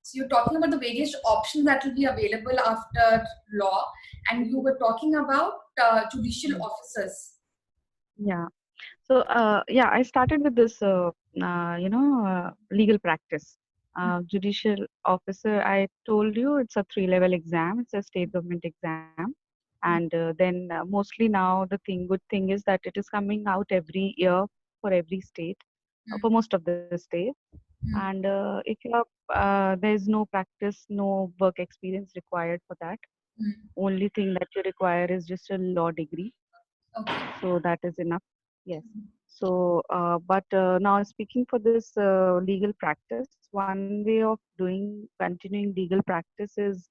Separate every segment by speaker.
Speaker 1: So you're talking about the various options that will be available after law, and you were talking about judicial
Speaker 2: Mm.
Speaker 1: officers.
Speaker 2: Yeah. So, yeah, I started with this, legal practice. Judicial officer, I told you it's a three-level exam. It's a state government exam. And then mostly now the good thing is that it is coming out every year for every state, for most of the states. And if you are, there is no practice, no work experience required for that. Only thing that you require is just a law degree,
Speaker 1: Okay.
Speaker 2: so that is enough. Yes. So, but now speaking for this legal practice, one way of continuing legal practice is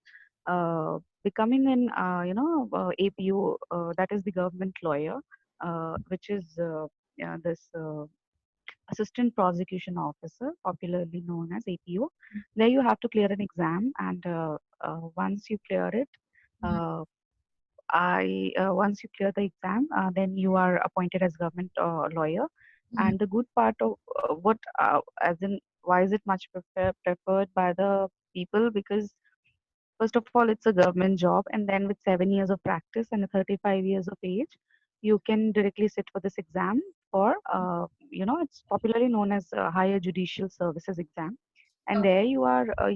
Speaker 2: becoming an, APO, that is the government lawyer, which is this assistant prosecution officer, popularly known as APO. There you have to clear an exam, and once you clear it, uh, once you clear the exam, then you are appointed as government lawyer. And the good part of as in, why is it much preferred by the people? Because first of all, it's a government job, and then with 7 years of practice and 35 years of age, you can directly sit for this exam for, it's popularly known as Higher Judicial Services exam. And
Speaker 1: Okay.
Speaker 2: there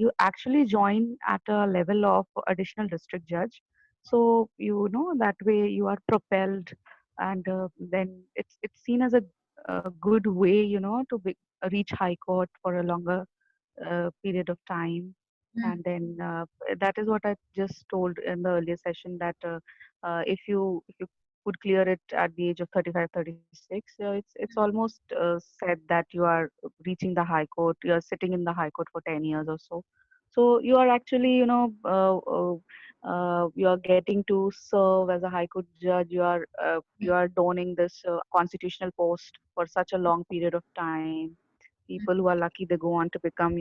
Speaker 2: you actually join at a level of additional district judge. So, that way you are propelled, and then it's seen as a good way, reach high court for a longer period of time. And then that is what I just told in the earlier session, that if you could clear it at the age of 35, 36, it's almost said that you are reaching the high court, you are sitting in the high court for 10 years or so. So you are actually, you are getting to serve as a high court judge. You are donning this constitutional post for such a long period of time. People who are lucky, they go on to become,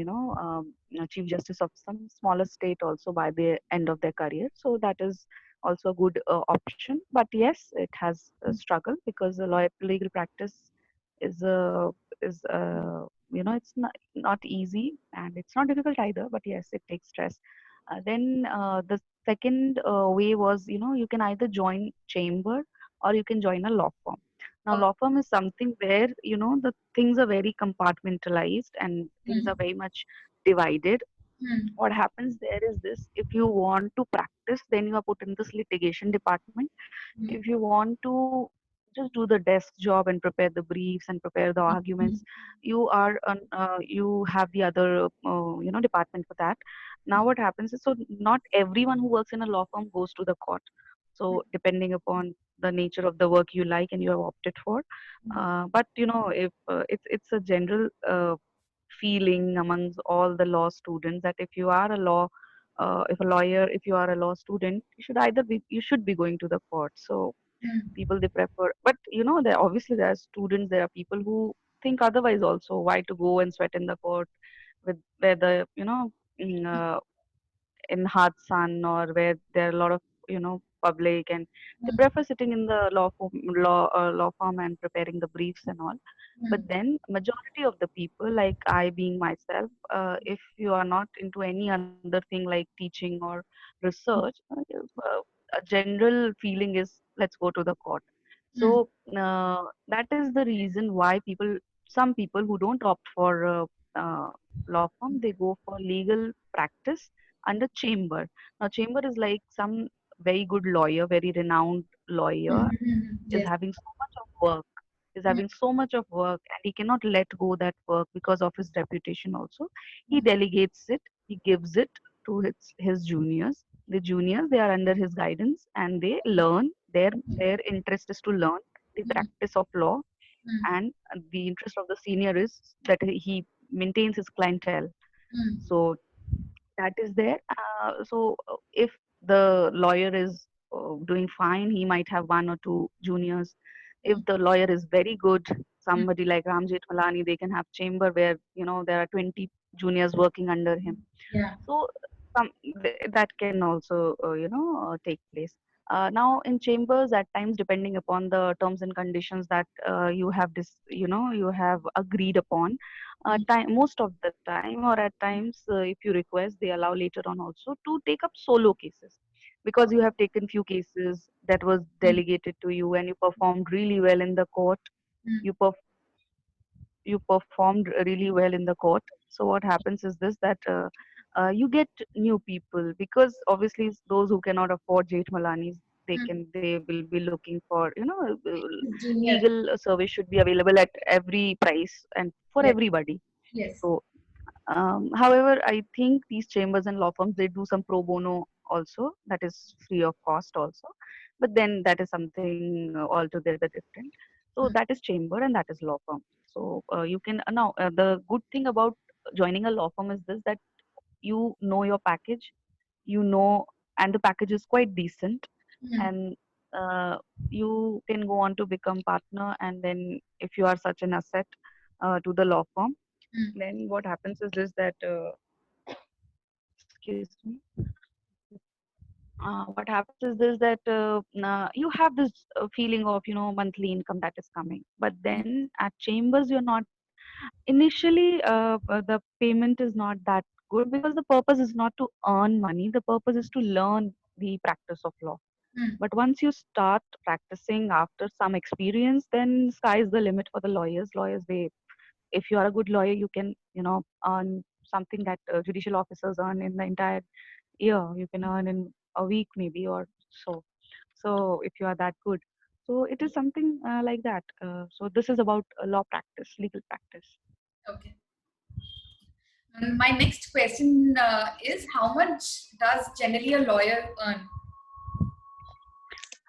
Speaker 2: chief justice of some smaller state also by the end of their career. So that is also a good option. But yes, it has a struggle, because the lawyer legal practice is it's not easy, and it's not difficult either, but yes, it takes stress. Then the second way was, you can either join chamber, or you can join a law firm. Now,
Speaker 1: Okay.
Speaker 2: law firm is something where, the things are very compartmentalized, and things are very much divided. What happens there is this: if you want to practice, then you are put in this litigation department. If you want to just do the desk job and prepare the briefs and prepare the arguments, you have the other department for that. Now what happens is, so not everyone who works in a law firm goes to the court. So depending upon the nature of the work you like and you have opted for, but if it's a general feeling amongst all the law students, that if you are a law if a lawyer, if you are a law student, you should be going to the court. So people, they prefer, but there obviously there are students, there are people who think otherwise also. Why to go and sweat in the court, with where the mm, uh, in hot sun, or where there are a lot of public, and they prefer sitting in the law firm and preparing the briefs and all. But then majority of the people, like I being myself, if you are not into any other thing like teaching or research, a general feeling is, let's go to the court. So that is the reason why some people who don't opt for law firm, they go for legal practice under chamber. Now, chamber is like some very good lawyer, very renowned lawyer, is
Speaker 1: Yes.
Speaker 2: having so much of work, and he cannot let go that work because of his reputation also. He delegates it, he gives it to his juniors. The juniors, they are under his guidance, and they learn. Their interest is to learn the practice of law, and the interest of the senior is that he maintains his clientele. So that is there. So if the lawyer is doing fine, he might have one or two juniors. If the lawyer is very good, somebody like Ram Jethmalani, they can have chamber where there are 20 juniors working under him.
Speaker 1: Yeah.
Speaker 2: So some that can also take place. Now in chambers, at times, depending upon the terms and conditions that you have agreed upon, most of the time, or at times, if you request, they allow later on also to take up solo cases, because you have taken few cases that was
Speaker 1: Mm,
Speaker 2: delegated to you and you performed really well in the court.
Speaker 1: mm,
Speaker 2: You perf- you performed really well in the court. So what happens is this, that you get new people, because obviously those who cannot afford Jethmalanis,
Speaker 1: mm.
Speaker 2: they will be looking for,
Speaker 1: Junior.
Speaker 2: legal service should be available at every price and for
Speaker 1: Yes.
Speaker 2: everybody.
Speaker 1: Yes.
Speaker 2: So however, I think these chambers and law firms, they do some pro bono also, that is free of cost also. But then that is something altogether different. So
Speaker 1: Mm,
Speaker 2: that is chamber and that is law firm. So you can now the good thing about joining a law firm is this, that you know your package, you know, and the package is quite decent,
Speaker 1: mm,
Speaker 2: and you can go on to become partner. And then if you are such an asset to the law firm,
Speaker 1: mm,
Speaker 2: then what happens is this, that excuse me, what happens is this, that you have this feeling of, monthly income that is coming. But
Speaker 1: mm,
Speaker 2: then at chambers, you're not initially, the payment is not that good, because the purpose is not to earn money, the purpose is to learn the practice of law.
Speaker 1: mm.
Speaker 2: But once you start practicing after some experience, then sky is the limit for the lawyers. They, if you are a good lawyer, you can, earn something that judicial officers earn in the entire year. You can earn in a week maybe, or so. So if you are that good, so it is something like that. So this is about law practice, legal practice.
Speaker 1: Okay. My next question is, how much does generally a lawyer earn?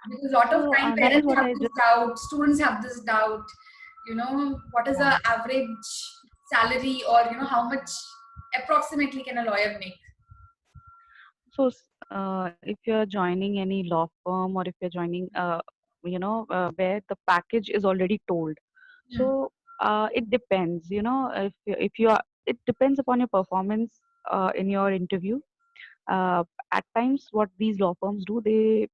Speaker 1: Because a lot of
Speaker 2: So
Speaker 1: time
Speaker 2: that is
Speaker 1: parents
Speaker 2: what
Speaker 1: have
Speaker 2: I
Speaker 1: this
Speaker 2: just.
Speaker 1: doubt, students have this doubt. What is
Speaker 2: Yeah.
Speaker 1: the average salary, or how much approximately can a lawyer make?
Speaker 2: So if you're joining any law firm, or if you're joining, where the package is already told,
Speaker 1: Mm,
Speaker 2: so it depends. If you are, it depends upon your performance in your interview. uh, at times what these law firms do, they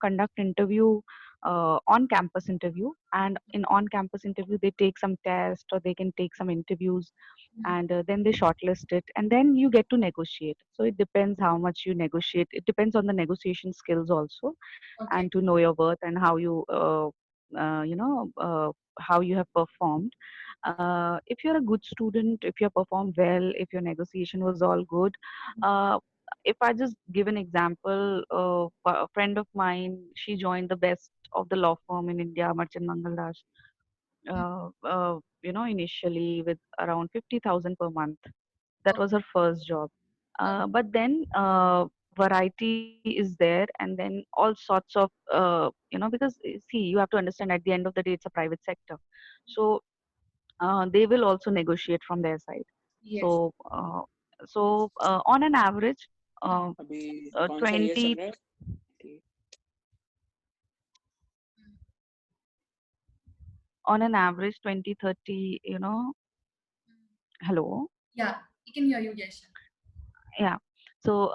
Speaker 2: conduct interview, on campus interview, and in on campus interview they take some test, or they can take some interviews,
Speaker 1: mm.
Speaker 2: and then they shortlist it, and then you get to negotiate. So it depends how much you negotiate. It depends on the negotiation skills also,
Speaker 1: Okay.
Speaker 2: and to know your worth, and how you how you have performed. If you're a good student, if you performed well, if your negotiation was all good, uh, if I just give an example, a friend of mine, she joined the best of the law firm in India, Merchant Mangaldas, initially with around 50,000 per month. That was
Speaker 1: Okay.
Speaker 2: her first job. But then variety is there, and then all sorts of, because see, you have to understand, at the end of the day, it's a private sector. So they will also negotiate from their side.
Speaker 1: Yes.
Speaker 2: So, on an average, uh,
Speaker 3: अभी कौन सा year
Speaker 2: 20,
Speaker 3: चल रहा है?
Speaker 2: on an average 20, 30, hello.
Speaker 1: Yeah, we can hear you, Yasha.
Speaker 2: Yeah. So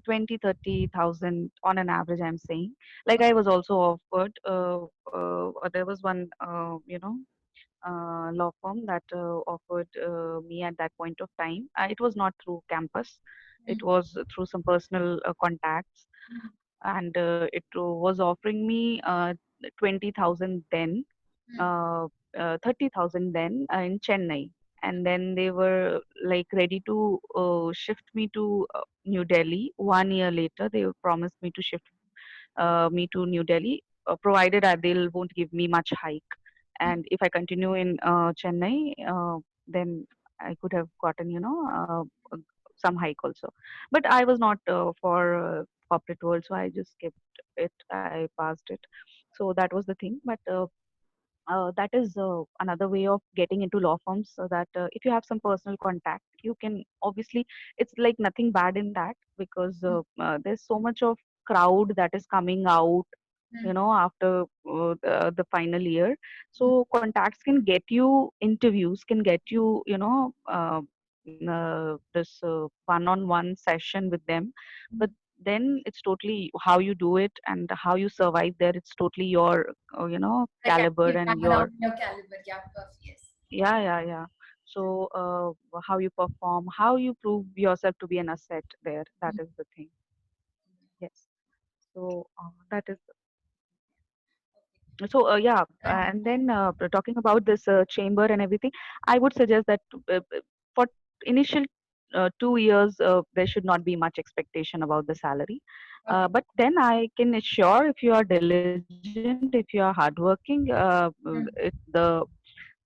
Speaker 2: 20, 30,000 on an average, I'm saying. Like
Speaker 1: Okay.
Speaker 2: I was also offered, there was one, law firm that offered me at that point of time. It was not through campus, it
Speaker 1: Mm,
Speaker 2: was through some personal contacts,
Speaker 1: mm,
Speaker 2: and it was offering me 20,000 then,
Speaker 1: mm,
Speaker 2: uh, 30,000 then, in Chennai. And then they were like ready to shift me to New Delhi. 1 year later, they promised me to shift me to New Delhi, provided they won't give me much hike.
Speaker 1: mm.
Speaker 2: And if I continue in Chennai, then I could have gotten, some hike also. But I was not for corporate world, so I just kept it. I passed it. So that was the thing. But that is another way of getting into law firms, so that if you have some personal contact, you can obviously, it's like nothing bad in that, because there's so much of crowd that is coming out,
Speaker 1: Mm,
Speaker 2: after the final year. So contacts can get you interviews, can get you, this one-on-one session with them. But then it's totally how you do it and how you survive there. It's totally your,
Speaker 1: Like
Speaker 2: caliber
Speaker 1: actually
Speaker 2: and
Speaker 1: hang around
Speaker 2: your,
Speaker 1: your caliber. Yeah, perfect. Yes.
Speaker 2: yeah, yeah, yeah. So, how you perform, how you prove yourself to be an asset there. That
Speaker 1: Mm.
Speaker 2: is the thing. Yes. So, that is so, yeah.
Speaker 1: And
Speaker 2: And then talking about this chamber and everything, I would suggest that for initial 2 years, there should not be much expectation about the salary.
Speaker 1: okay.
Speaker 2: But then I can assure, if you are diligent, if you are hardworking,
Speaker 1: Mm.
Speaker 2: the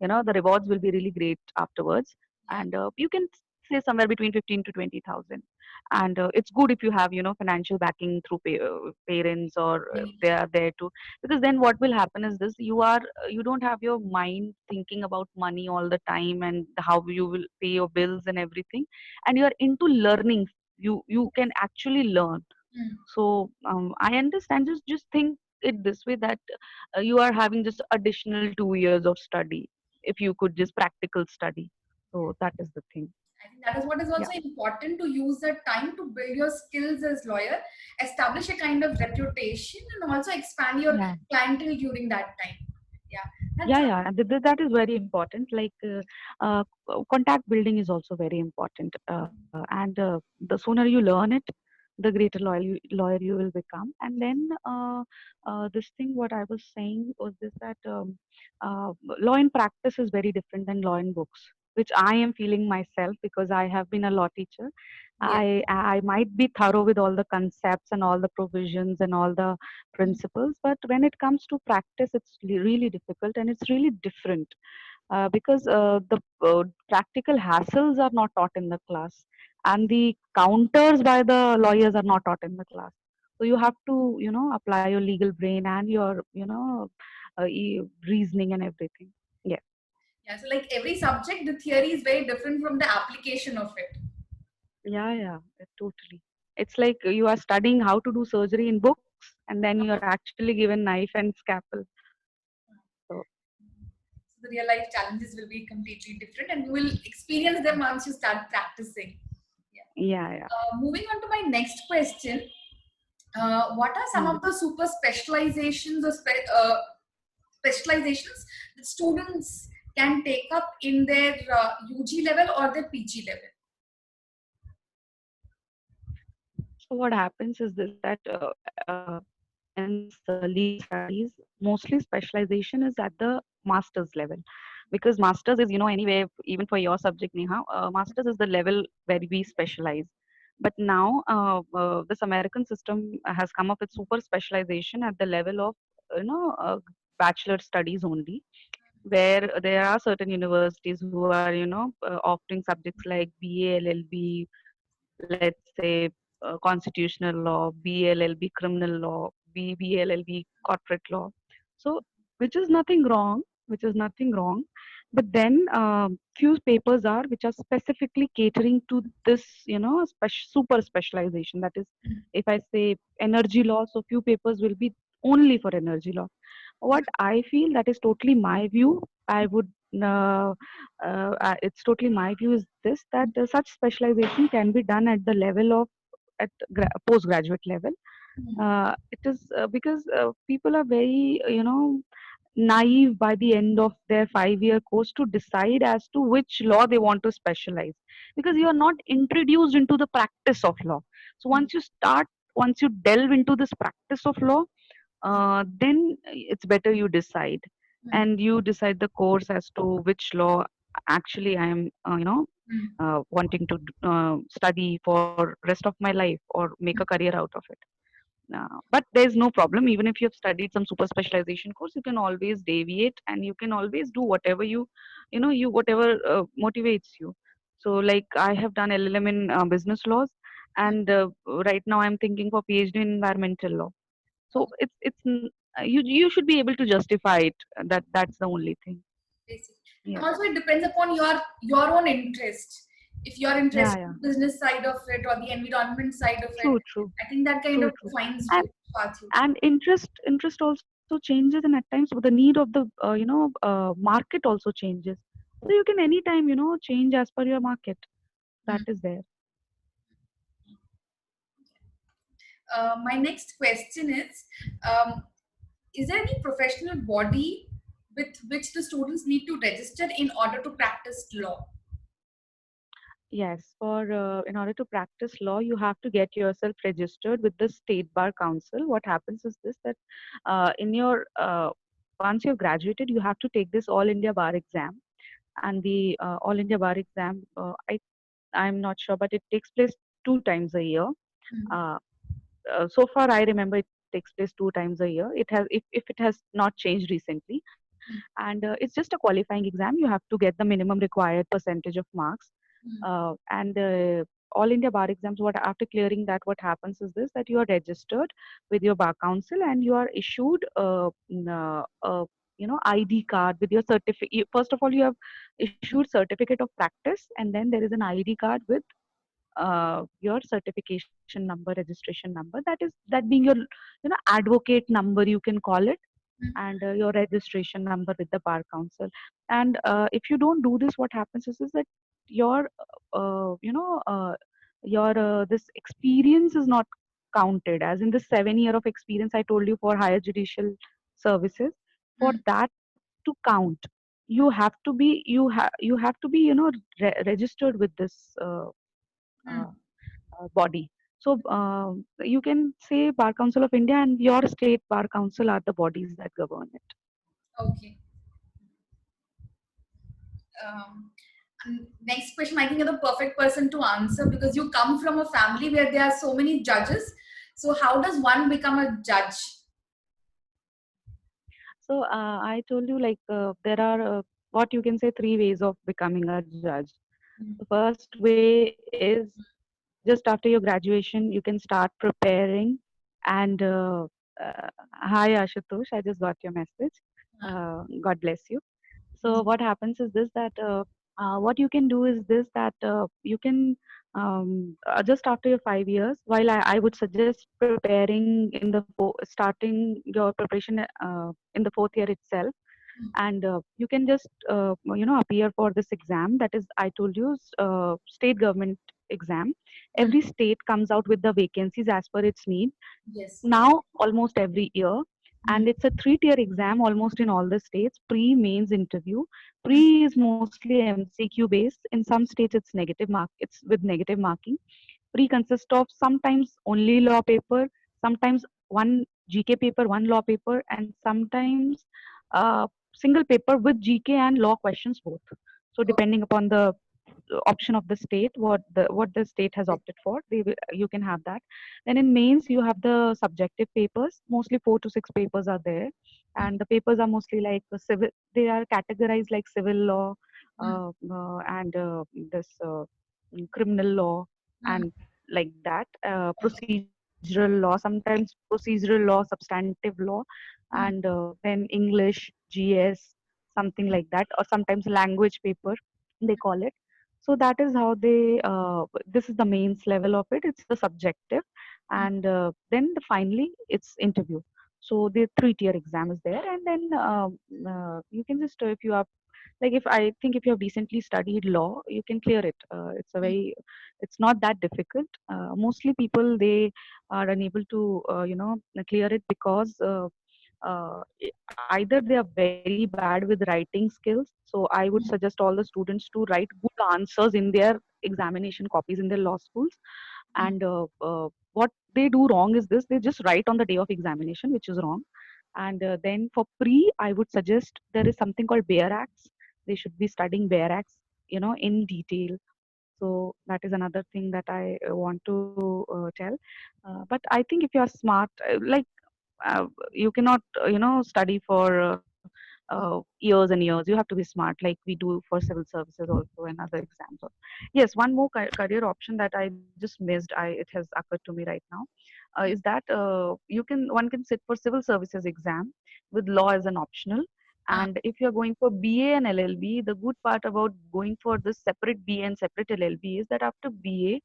Speaker 2: the rewards will be really great afterwards.
Speaker 1: Yeah.
Speaker 2: And you can say somewhere between 15 to 20,000. And it's good if you have financial backing through parents, or they are there to, because then what will happen is this: you don't have your mind thinking about money all the time and how you will pay your bills and everything, and you are into learning. You can actually learn.
Speaker 1: Mm.
Speaker 2: So I understand. Just think it this way, that you are having just additional 2 years of study if you could just practical study. So that is the thing.
Speaker 1: I think that is what is
Speaker 2: Yeah.
Speaker 1: also important, to use that time to build your skills as lawyer, establish a kind of reputation, and also expand your
Speaker 2: Yeah.
Speaker 1: clientele during that time. Yeah, that's
Speaker 2: Yeah, yeah, and that is very important. Like contact building is also very important, and the sooner you learn it, the greater lawyer you will become. And then this thing, what I was saying was this, that law in practice is very different than law in books, which I am feeling myself, because I have been a law teacher.
Speaker 1: yes.
Speaker 2: I might be thorough with all the concepts and all the provisions and all the principles, but when it comes to practice, it's really difficult and it's really different, because the practical hassles are not taught in the class, and the counters by the lawyers are not taught in the class. So you have to apply your legal brain and your reasoning and everything. Yeah.
Speaker 1: Yeah, so like every subject, the theory is very different from the application of it.
Speaker 2: Yeah, yeah, totally. It's like you are studying how to do surgery in books, and then you are actually given knife and scalpel. So
Speaker 1: So the real life challenges will be completely different, and you will experience them once you start practicing. Yeah.
Speaker 2: yeah, yeah.
Speaker 1: Moving on to my next question. What are some
Speaker 2: Hmm.
Speaker 1: of the super specializations or specializations that students can take up in their UG level or their PG level?
Speaker 2: So what happens is this, that in this legal studies, mostly specialization is at the master's level, because masters is, anyway, even for your subject, Neha, masters is the level where we specialize. But now this American system has come up with super specialization at the level of bachelor studies only, where there are certain universities who are offering subjects like BA LLB, let's say constitutional law, BLLB criminal law, BLLB corporate law. So, which is nothing wrong, which is nothing wrong. But then few papers are which are specifically catering to this, super specialization. That is, if I say energy law, so few papers will be only for energy law. What I feel, that is totally my view. I would it's totally my view is this, that such specialization can be done at the level of postgraduate level. It is because people are very naive by the end of their 5 year course to decide as to which law they want to specialize, because you are not introduced into the practice of law. So once you delve into this practice of law, then it's better you decide, and you decide the course as to which law actually I am wanting to study for rest of my life or make a career out of it. But there's no problem. Even if you have studied some super specialization course, you can always deviate, and you can always do whatever you whatever motivates you. So, like, I have done LLM in business laws, and right now I'm thinking for PhD in environmental law. So you should be able to justify it. That's the only thing.
Speaker 1: Basic. And
Speaker 2: Yeah.
Speaker 1: also it depends upon your own interest. If you're
Speaker 2: Yeah.
Speaker 1: interested
Speaker 2: Yeah.
Speaker 1: in the business side of it or the environment side of it,
Speaker 2: True. True.
Speaker 1: I think that kind
Speaker 2: True.
Speaker 1: of
Speaker 2: True.
Speaker 1: defines
Speaker 2: And
Speaker 1: which path you take.
Speaker 2: and interest also changes, and at times the need of the market also changes. So you can anytime change as per your market. That
Speaker 1: Hmm.
Speaker 2: is there.
Speaker 1: My next question is there any professional body with which the students need to register in order to practice law?
Speaker 2: Yes, for in order to practice law, you have to get yourself registered with the State Bar Council. What happens is this that in your once you've graduated, you have to take this All India Bar exam, and the All India Bar exam. I'm not sure, but it takes place 2 times a year.
Speaker 1: Hmm.
Speaker 2: Uh, so far, I remember it takes place 2 times a year. It has if it has not changed recently,
Speaker 1: Hmm.
Speaker 2: and it's just a qualifying exam. You have to get the minimum required percentage of marks,
Speaker 1: Hmm.
Speaker 2: and all India bar exams. What after clearing that, what happens is this that you are registered with your bar council and you are issued ID card with your certificate. First of all, you have issued certificate of practice, and then there is an ID card with your certification number, registration number. That being your advocate number, you can call it,
Speaker 1: Hmm.
Speaker 2: and your registration number with the bar council. And if you don't do this, what happens is that your you know your this experience is not counted as in the 7 year of experience I told you for higher judicial services. For
Speaker 1: Hmm.
Speaker 2: that to count, you have to be you have to be registered with this
Speaker 1: Hmm.
Speaker 2: uh, body. So you can say Bar Council of India and your state bar council are the bodies that govern it.
Speaker 1: Okay. Um, and next question, I think you're the perfect person to answer because you come from a family where there are so many judges. So, how does one become a judge?
Speaker 2: So I told you like there are what you can say three ways of becoming a judge. The
Speaker 1: Hmm.
Speaker 2: first way is just after your graduation, you can start preparing. And hi Ashutosh, I just got your message. God bless you. So what happens is this that what you can do is this that you can just after your 5 years, while I would suggest preparing in the starting your preparation in the 4th year itself, and you can just appear for this exam that is I told you state government exam.
Speaker 1: Hmm.
Speaker 2: Every state comes out with the vacancies as per its need
Speaker 1: Yes.
Speaker 2: now almost every year,
Speaker 1: Hmm.
Speaker 2: and it's a 3 tier exam almost in all the states. Pre mains interview. Pre is mostly MCQ based. In some states it's negative mark, it's with negative marking. Pre consists of sometimes only law paper, sometimes one GK paper, one law paper, and sometimes single paper with GK and law questions both. So
Speaker 1: Okay.
Speaker 2: depending upon the option of the state, what the state has opted for, you can have that. Then in mains you have the subjective papers. Mostly 4 to 6 papers are there, and the papers are mostly like civil. They are categorized like civil law,
Speaker 1: Hmm.
Speaker 2: and this criminal law,
Speaker 1: Hmm.
Speaker 2: and like that procedural law, sometimes procedural law, substantive law, and
Speaker 1: Hmm.
Speaker 2: then English, GS, something like that, or sometimes language paper they call it. So that is how they this is the mains level of it. It's the subjective, and then finally it's interview. So the 3 tier exam is there, and then you can just if you are like if I think if you have recently studied law, you can clear it. It's not that difficult. Mostly people they are unable to clear it because either they are very bad with writing skills. So I would suggest all the students to write good answers in their examination copies in their law schools. And what they do wrong is this: they just write on the day of examination, which is wrong. And then for pre, I would suggest there is something called Bare Acts. They should be studying Bare Acts, in detail. So that is another thing that I want to tell. But I think if you are smart, uh, you cannot study for years and years. You have to be smart like we do for civil services also and other exams also. Yes, one more career option that I just missed, I it has occurred to me right now, is that one can sit for civil services exam with law as an optional.
Speaker 1: Ah.
Speaker 2: And if you're going for BA and LLB, the good part about going for this separate BA and separate LLB is that after BA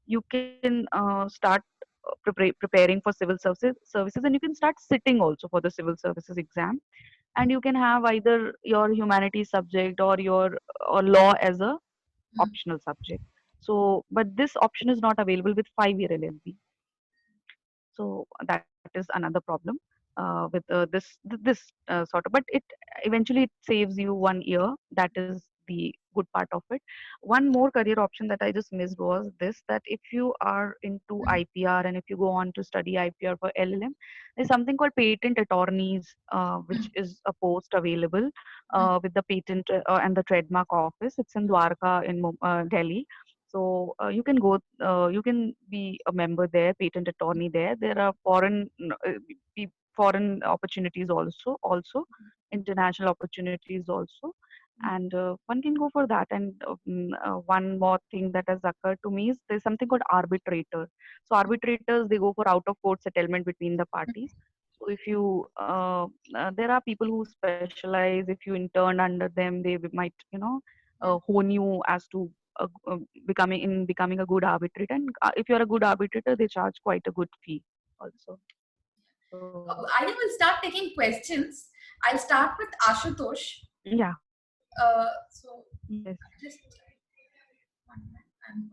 Speaker 2: you can start preparing for civil services, and you can start sitting also for the civil services exam, and you can have either your humanities subject or your or law as a
Speaker 1: Hmm.
Speaker 2: optional subject. So but this option is not available with 5 year LLB. So that is another problem with this sort of. But it eventually it saves you 1 year. That is the good part of it. One more career option that I just missed was this: that if you are into IPR and if you go on to study IPR for LLM, there's something called patent attorneys, which is a post available with the patent and the trademark office. It's in Dwarka in Delhi. So you can go, you can be a member there, patent attorney there. There are foreign opportunities also international opportunities also, and one can go for that. And one more thing that has occurred to me is there's something called arbitrator. So arbitrators, they go for out of court settlement between the parties. So if you there are people who specialize. If you intern under them, they might hone you as to becoming a good arbitrator. And if you're a good arbitrator, they charge quite a good fee also. So
Speaker 1: I will start taking questions. I'll start with Ashutosh.
Speaker 2: yeah.
Speaker 1: So
Speaker 2: Yes.
Speaker 1: just 1 minute.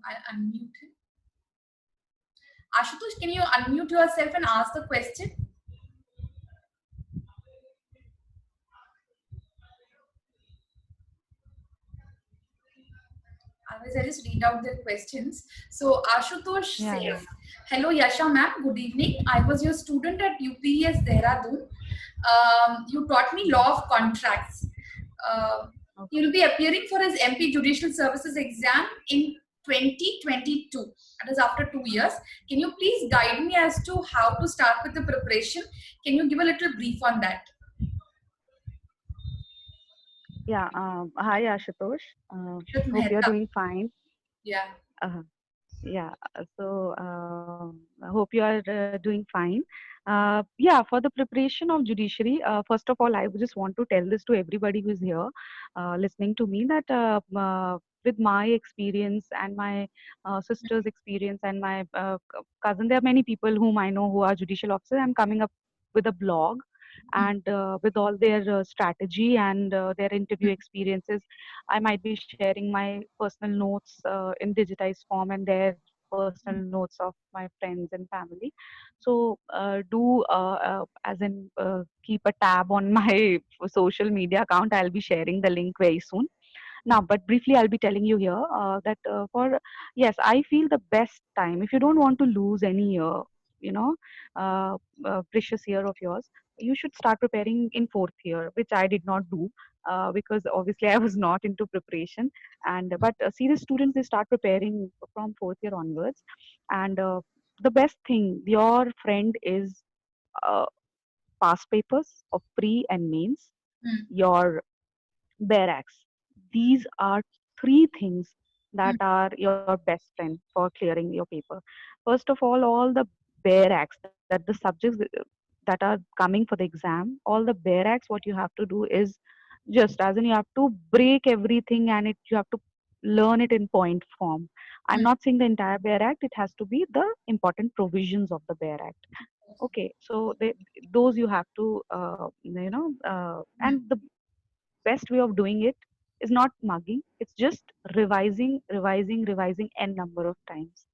Speaker 1: I'll unmute him. Ashutosh, can you unmute yourself and ask the question? Otherwise, I'll just read out their questions. So Ashutosh says, "Hello Yasha ma'am, good evening. I was your student at UPES Dehradun. You taught me law of contracts. He will be appearing for his MP Judicial Services exam in 2022. That is after 2 years. Can you please guide me as to how to start with the preparation? Can you give a little brief on that?"
Speaker 2: Yeah. Hi, Ashutosh.
Speaker 1: Ashut
Speaker 2: Hope you're
Speaker 1: Mehta.
Speaker 2: doing fine.
Speaker 1: Yeah.
Speaker 2: Yeah. So I hope you are doing fine. Yeah. For the preparation of judiciary, first of all, I just want to tell this to everybody who's here listening to me that with my experience and my sister's experience and my cousin, there are many people whom I know who are judicial officers. I'm coming up with a blog, and with all their strategy and their interview experiences, I might be sharing my personal notes in digitized form and their personal notes of my friends and family. So do as in keep a tab on my social media account. I'll be sharing the link very soon. Now, but briefly, I'll be telling you here that yes, I feel the best time if you don't want to lose any year, you know, precious year of yours, you should start preparing in fourth year, which I did not do because obviously I was not into preparation. And but serious students, they start preparing from fourth year onwards. And the best thing, your friend is uh, past papers of pre and mains, your barracks. These are three things that are your best friend for clearing your paper. First of all the barracks, that the subjects that are coming for the exam, all the barracks, what you have to do is just as in you have to break everything and you have to learn it in point form. I'm not saying the entire Bear Act, it has to be the important provisions of the Bear Act. Okay, so those you have to, and the best way of doing it is not mugging, it's just revising n number of times.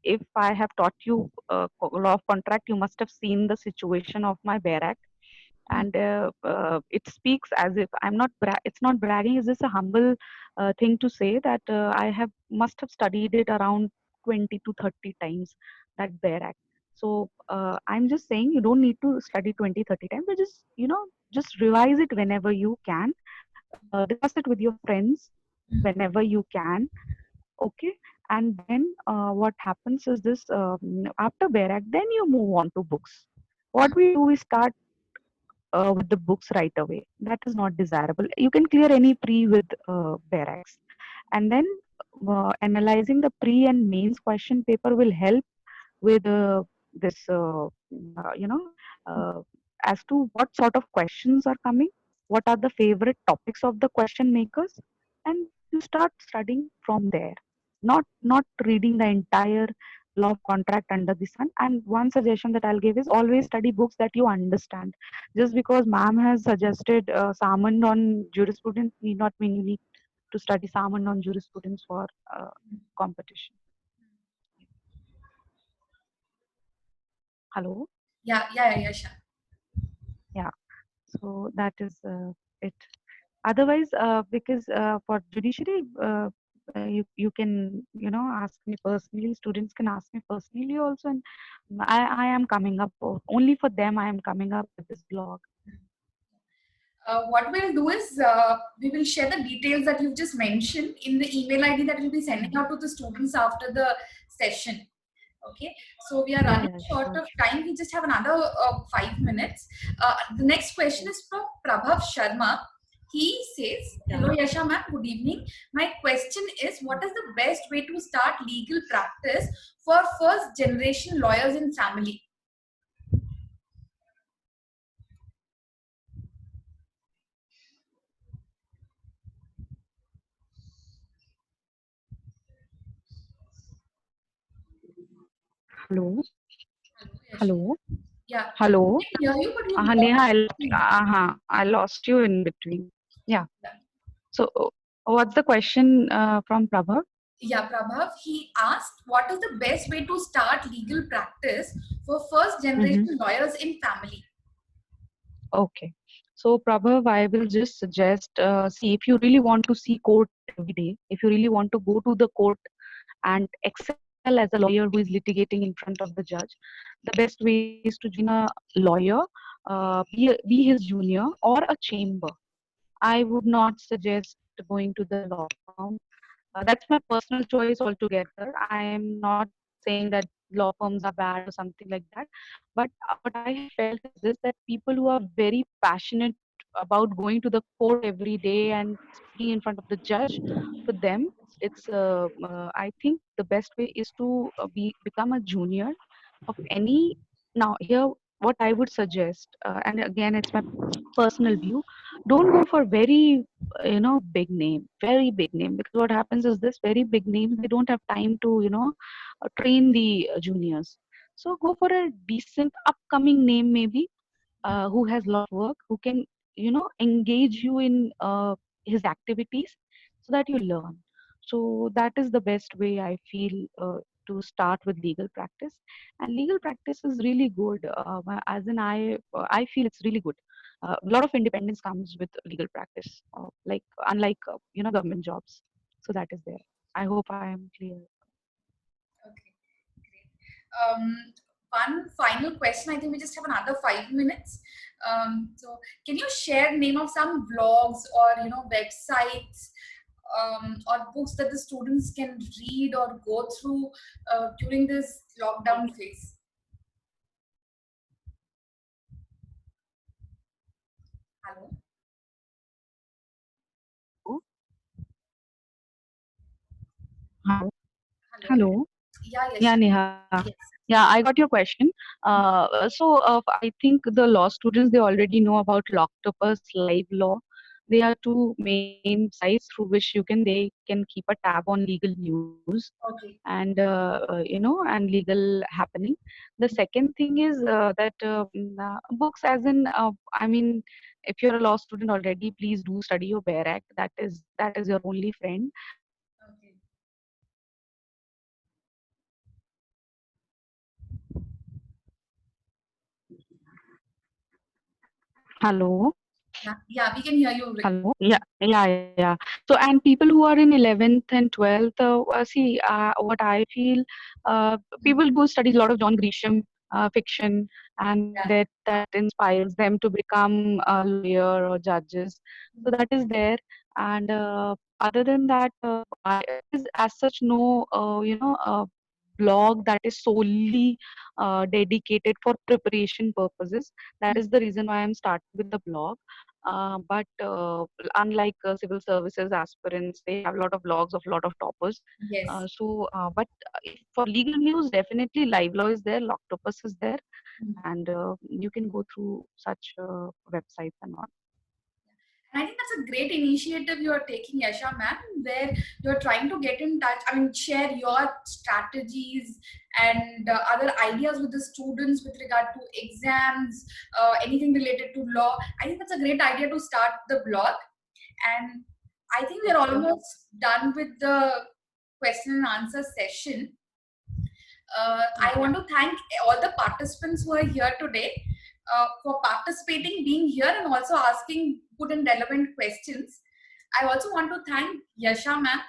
Speaker 2: If I have taught you law of contract, you must have seen the situation of my Bear Act. And it speaks as if I'm not it's not bragging, it's just a humble thing to say that I have must have studied it around 20 to 30 times, that Bear Act. So I'm just saying you don't need to study 20 30 times, but just revise it whenever you can, discuss it with your friends whenever you can. Okay. And then what happens is this, after Bear Act, then you move on to books. What we do is start with the books right away. That is not desirable. You can clear any pre with barracks, and then analyzing the pre and mains question paper will help with this, uh, as to what sort of questions are coming, what are the favorite topics of the question makers, and you start studying from there. Not reading the entire law of contract under the sun. And one suggestion that I'll give is always study books that you understand. Just because ma'am has suggested Salmon on jurisprudence need not mean you need to study Salmon on jurisprudence for competition. Hello?
Speaker 1: Yeah, Yasha.
Speaker 2: Yeah. So that is it. Otherwise, because for judiciary, you can ask me personally. Students can ask me personally also, and I am coming up only for them. I am coming up with this blog.
Speaker 1: What we'll do is we will share the details that you've just mentioned in the email ID that we'll be sending out to the students after the session. Okay, so we are
Speaker 2: Yeah,
Speaker 1: running
Speaker 2: yeah,
Speaker 1: short
Speaker 2: sure,
Speaker 1: of
Speaker 2: sure.
Speaker 1: time. We just have another 5 minutes. The next question is from Prabhav Sharma. He says,
Speaker 2: Yeah.
Speaker 1: "Hello, Yasha ma'am. Good evening. My question is, what is the best way to start legal practice for first generation lawyers in family?"
Speaker 2: Hello,
Speaker 1: Hello, Yasha.
Speaker 2: hello,
Speaker 1: Yeah, we
Speaker 2: hello.
Speaker 1: can hear you, but you've
Speaker 2: Neha,
Speaker 1: lost you.
Speaker 2: I lost you in between. Yeah.
Speaker 1: Yeah.
Speaker 2: So, what's the question from Prabha?
Speaker 1: Yeah, Prabhav, he asked, what is the best way to start legal practice for first
Speaker 2: Mm-hmm.
Speaker 1: generation lawyers in family?
Speaker 2: Okay. So, Prabhav, I will just suggest see, if you really want to see court every day, if you really want to go to the court and excel as a lawyer who is litigating in front of the judge, the best way is to join a lawyer, be his junior or a chamber. I would not suggest going to the law firm. That's my personal choice altogether. I am not saying that law firms are bad or something like that. But what I have felt is this, that people who are very passionate about going to the court every day and speaking in front of the judge, for them, I think the best way is to become a junior of any. Now, here, what I would suggest, and again, it's my personal view, don't go for very big name, very big name, because what happens is this, very big names, they don't have time to train the juniors. So go for a decent upcoming name, maybe, who has a lot of work, who can engage you in his activities, so that you learn. So that is the best way I feel, to start with legal practice. And legal practice is really good, as in I feel it's really good. A lot of independence comes with legal practice, like, unlike government jobs. So that is there. I hope I am clear.
Speaker 1: Okay, great. One final question. I think we just have another 5 minutes. So, can you share name of some blogs or websites or books that the students can read or go through during this lockdown phase? Hello,
Speaker 2: Oh, hello.
Speaker 1: hello.
Speaker 2: Hello.
Speaker 1: Yeah,
Speaker 2: Yeah,
Speaker 1: yes,
Speaker 2: Neha.
Speaker 1: yes.
Speaker 2: Yeah, I got your question. I think the law students, they already know about Loctopus, Live Law. They are two main sites through which they can keep a tab on legal news
Speaker 1: Okay.
Speaker 2: and and legal happening. The second thing is that books, as in, I mean, if you're a law student already, please do study your Bare Act. That is your only friend.
Speaker 1: Okay.
Speaker 2: Hello.
Speaker 1: Yeah, we can hear you.
Speaker 2: Hello. Yeah, yeah, yeah. So, and people who are in 11th and 12th, see, what I feel, people go study a lot of John Grisham fiction, and
Speaker 1: Yeah.
Speaker 2: that inspires them to become a lawyer or judges. So that is there. And other than that, there is as such no, blog that is solely dedicated for preparation purposes. That is the reason why I'm starting with the blog. But unlike civil services aspirants, they have a lot of blogs of a lot of toppers.
Speaker 1: Yes.
Speaker 2: For legal news, definitely Live Law is there, Loctopus is there,
Speaker 1: Mm.
Speaker 2: and you can go through such websites and all.
Speaker 1: And I think that's a great initiative you are taking, Yasha ma'am, where you're trying to get in touch, I mean, share your strategies and other ideas with the students with regard to exams, anything related to law. I think that's a great idea to start the blog. And I think we're
Speaker 2: Okay.
Speaker 1: almost done with the question and answer session. I want to thank all the participants who are here today for participating, being here, and also asking good and relevant questions. I also want to thank Yasha ma'am.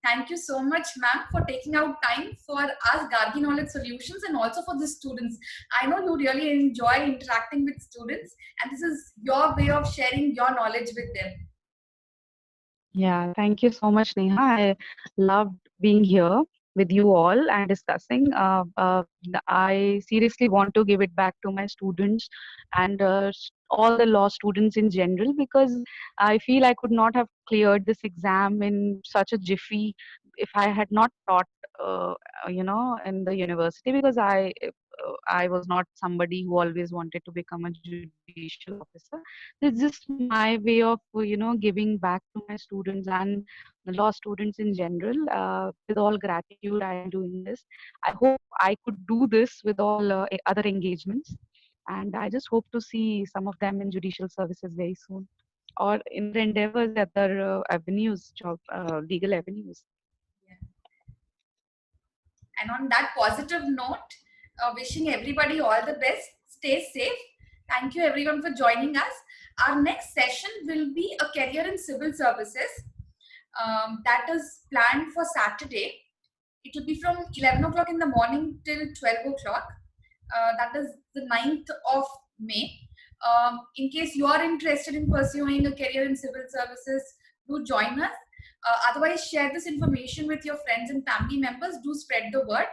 Speaker 1: Thank you so much, ma'am, for taking out time for us, Gargi Knowledge Solutions, and also for the students. I know you really enjoy interacting with students, and this is your way of sharing your knowledge with them.
Speaker 2: Yeah, thank you so much, Neha. I loved being here with you all and discussing. I seriously want to give it back to my students and all the law students in general, because I feel I could not have cleared this exam in such a jiffy if I had not taught, in the university, because I was not somebody who always wanted to become a judicial officer. It's just my way of, giving back to my students and the law students in general. With all gratitude, I am doing this. I hope I could do this with all other engagements. And I just hope to see some of them in judicial services very soon, or in their endeavors, other avenues, legal avenues.
Speaker 1: Yeah. And on that positive note, wishing everybody all the best. Stay safe. Thank you everyone for joining us. Our next session will be a career in civil services. That is planned for Saturday. It will be from 11 o'clock in the morning till 12 o'clock. That is the 9th of May. In case you are interested in pursuing a career in civil services, do join us. Otherwise, share this information with your friends and family members. Do spread the word.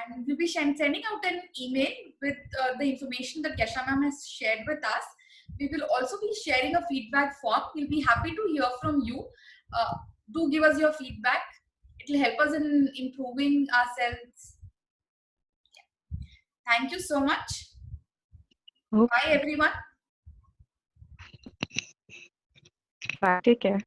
Speaker 1: And we'll be sending out an email with the information that Yasha ma'am has shared with us. We will also be sharing a feedback form. We'll be happy to hear from you. Do give us your feedback. It will help us in improving ourselves. Yeah. Thank you so much.
Speaker 2: Okay.
Speaker 1: Bye, everyone.
Speaker 2: Bye. Take care.